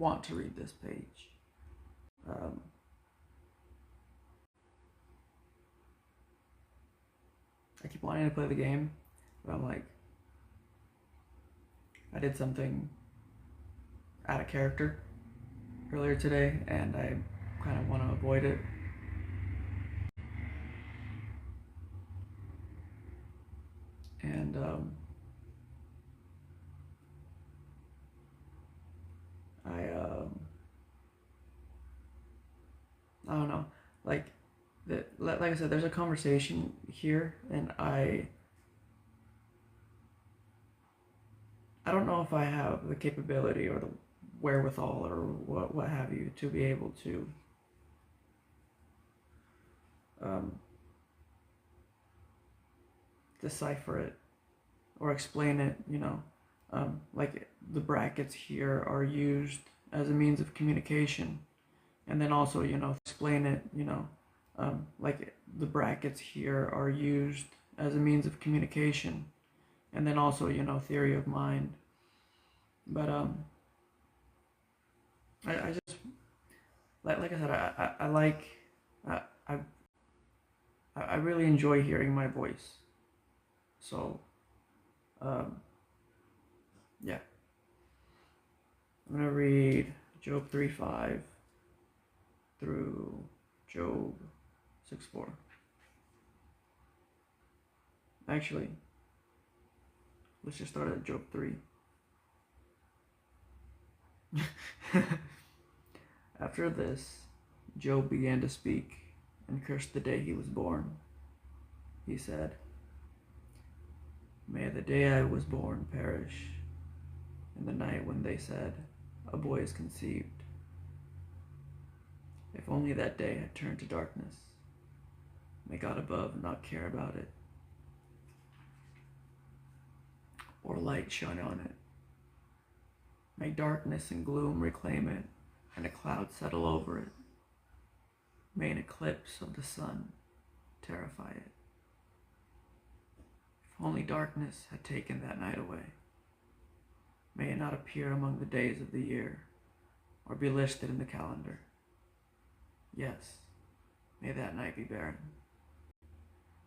want to read this page. I keep wanting to play the game, but I'm like, I did something out of character earlier today, and I kind of want to avoid it. And I don't know, like like I said, there's a conversation here, and I don't know if I have the capability or the wherewithal or what have you to be able to decipher it or explain it. Like the brackets here are used as a means of communication, and then also explain it. Like the brackets here are used as a means of communication, and then also theory of mind. But I just like I said, I like I, I I really enjoy hearing my voice. So yeah, I'm gonna read Job 3:5 through Job 6:4. Actually, let's just start at Job 3. After this, Job began to speak and cursed the day he was born. He said, "May the day I was born perish, and the night when they said, a boy is conceived. If only that day had turned to darkness. May God above not care about it, or light shine on it. May darkness and gloom reclaim it, and a cloud settle over it. May an eclipse of the sun terrify it. If only darkness had taken that night away. May it not appear among the days of the year, or be listed in the calendar. Yes, may that night be barren.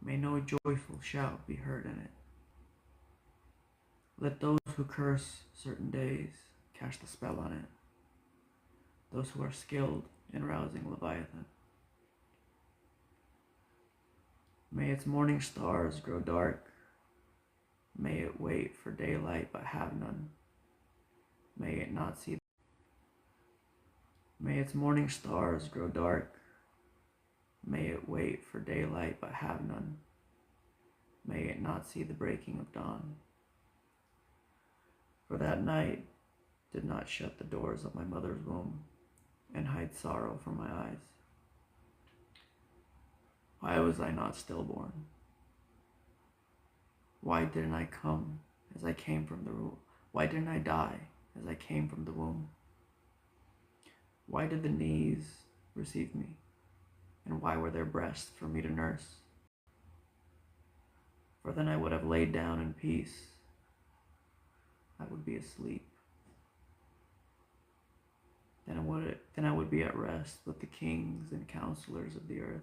May no joyful shout be heard in it. Let those who curse certain days cast a spell on it, those who are skilled in rousing Leviathan. May its morning stars grow dark. May it wait for daylight but have none. May it not see. May its morning stars grow dark. May it wait for daylight but have none. May it not see the breaking of dawn. For that night did not shut the doors of my mother's womb and hide sorrow from my eyes. Why was I not stillborn? Why didn't I come as I came from the womb? Why didn't I die as I came from the womb? Why did the knees receive me? And why were there breasts for me to nurse? For then I would have laid down in peace. I would be asleep. Then I would be at rest with the kings and counselors of the earth,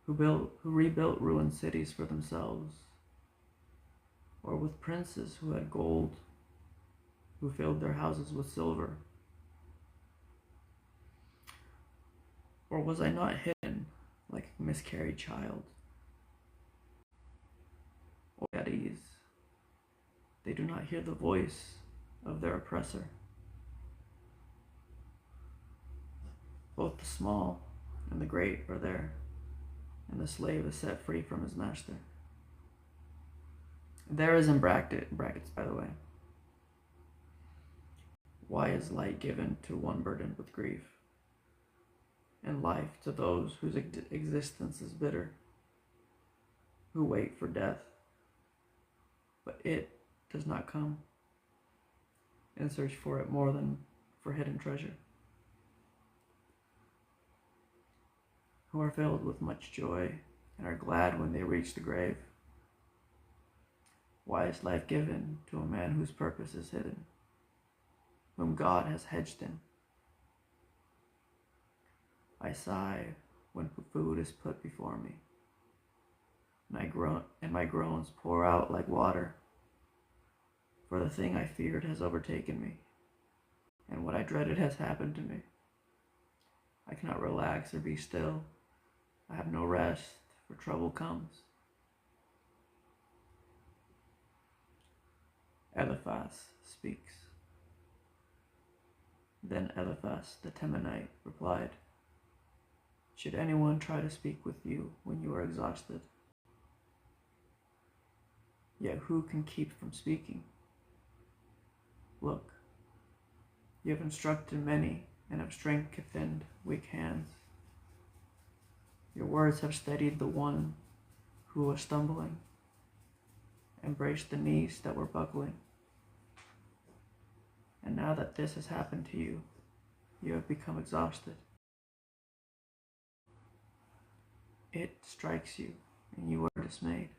who rebuilt ruined cities for themselves, or with princes who had gold, who filled their houses with silver. Or was I not hidden like a miscarried child? Or at ease, they do not hear the voice of their oppressor. Both the small and the great are there, and the slave is set free from his master. There is in brackets, by the way. Why is light given to one burdened with grief, and life to those whose existence is bitter, who wait for death, but it does not come, and search for it more than for hidden treasure, who are filled with much joy and are glad when they reach the grave? Why is life given to a man whose purpose is hidden, whom God has hedged in. I sigh when food is put before me, and my groans pour out like water, for the thing I feared has overtaken me, and what I dreaded has happened to me. I cannot relax or be still. I have no rest, for trouble comes. Eliphaz speaks. Then Eliphaz the Temanite replied, should anyone try to speak with you when you are exhausted? Yet who can keep from speaking? Look, you have instructed many and have strengthened weak hands. Your words have steadied the one who was stumbling and braced the knees that were buckling. And now that this has happened to you, you have become exhausted. It strikes you, and you are dismayed.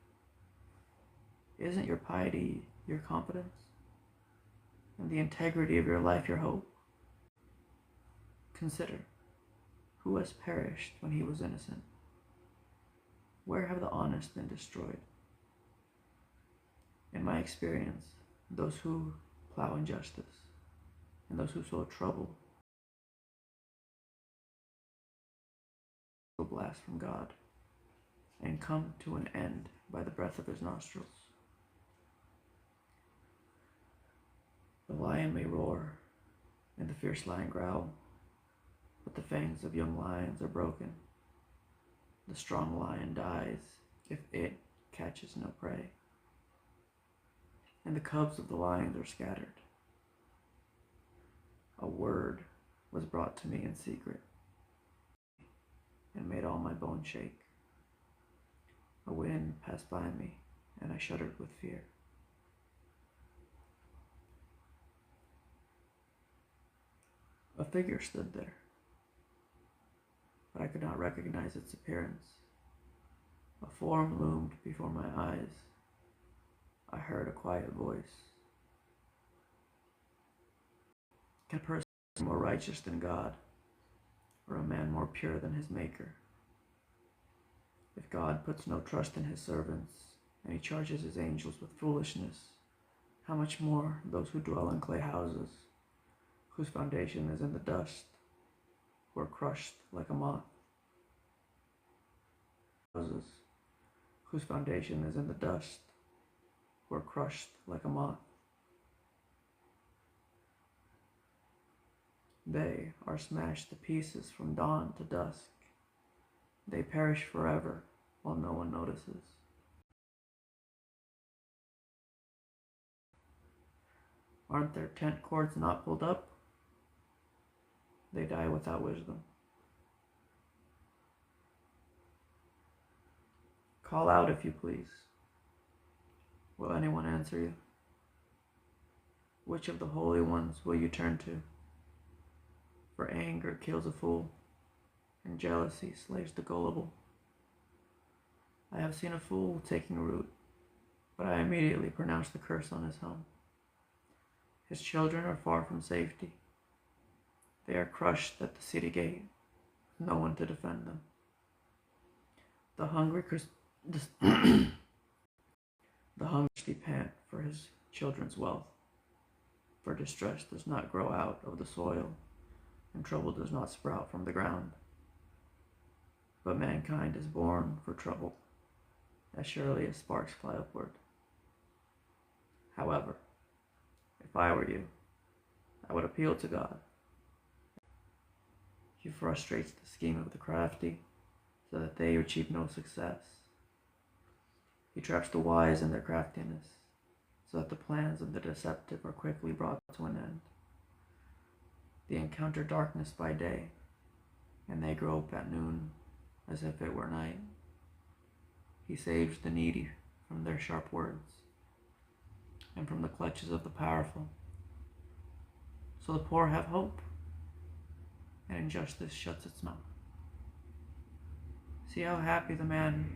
Isn't your piety your confidence, and the integrity of your life your hope? Consider, who has perished when he was innocent? Where have the honest been destroyed? In my experience, those who plow injustice and those who sow trouble will blast from God and come to an end by the breath of his nostrils. The lion may roar and the fierce lion growl, but the fangs of young lions are broken. The strong lion dies if it catches no prey, and the cubs of the lions are scattered. A word was brought to me in secret and made all my bones shake. A wind passed by me, and I shuddered with fear. A figure stood there, but I could not recognize its appearance. A form loomed before my eyes. I heard a quiet voice. Can a person be more righteous than God, or a man more pure than his Maker? If God puts no trust in his servants, and he charges his angels with foolishness, how much more those who dwell in clay houses, whose foundation is in the dust, who are crushed like a moth? Houses, whose foundation is in the dust, who are crushed like a moth. They are smashed to pieces from dawn to dusk. They perish forever while no one notices. Aren't their tent cords not pulled up? They die without wisdom. Call out if you please. Will anyone answer you? Which of the holy ones will you turn to? For anger kills a fool, and jealousy slays the gullible. I have seen a fool taking root, but I immediately pronounce the curse on his home. His children are far from safety. They are crushed at the city gate, with no one to defend them. The hungry pant for his children's wealth, for distress does not grow out of the soil, and trouble does not sprout from the ground. But mankind is born for trouble, as surely as sparks fly upward. However, if I were you, I would appeal to God. He frustrates the scheme of the crafty, so that they achieve no success. He traps the wise in their craftiness, so that the plans of the deceptive are quickly brought to an end. They encounter darkness by day, and they grope at noon as if it were night. He saves the needy from their sharp words, and from the clutches of the powerful. So the poor have hope, and injustice shuts its mouth. See how happy the man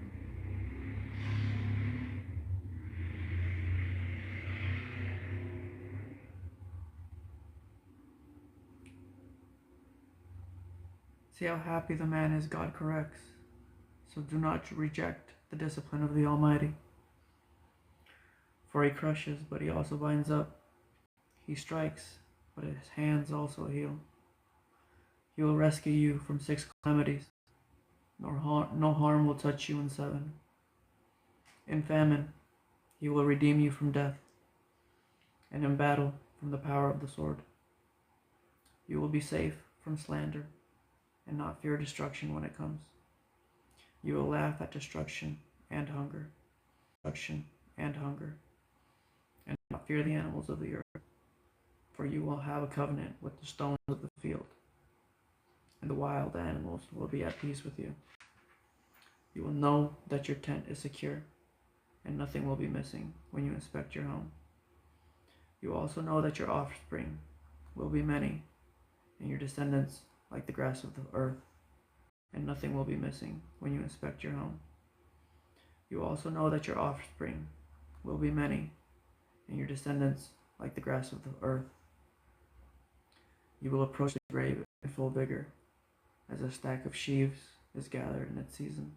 See how happy the man is God corrects. So do not reject the discipline of the Almighty. For he crushes, but he also binds up. He strikes, but his hands also heal. He will rescue you from 6 calamities. No harm will touch you in 7. In famine, he will redeem you from death, and in battle from the power of the sword. You will be safe from slander, and not fear destruction when it comes. You will laugh at destruction and hunger, and not fear the animals of the earth, for you will have a covenant with the stones of the field, and the wild animals will be at peace with you. You will know that your tent is secure, and nothing will be missing when you inspect your home. You also know that your offspring will be many, and your descendants like the grass of the earth, and nothing will be missing when you inspect your home. You also know that your offspring will be many, and your descendants like the grass of the earth. You will approach the grave in full vigor, as a stack of sheaves is gathered in its season.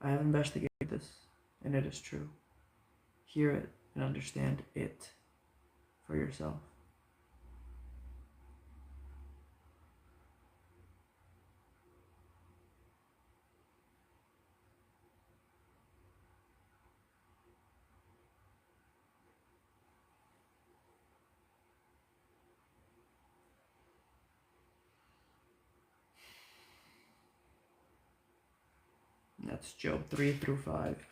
I have investigated this, and it is true. Hear it and understand it for yourself. That's Job 3 through 5.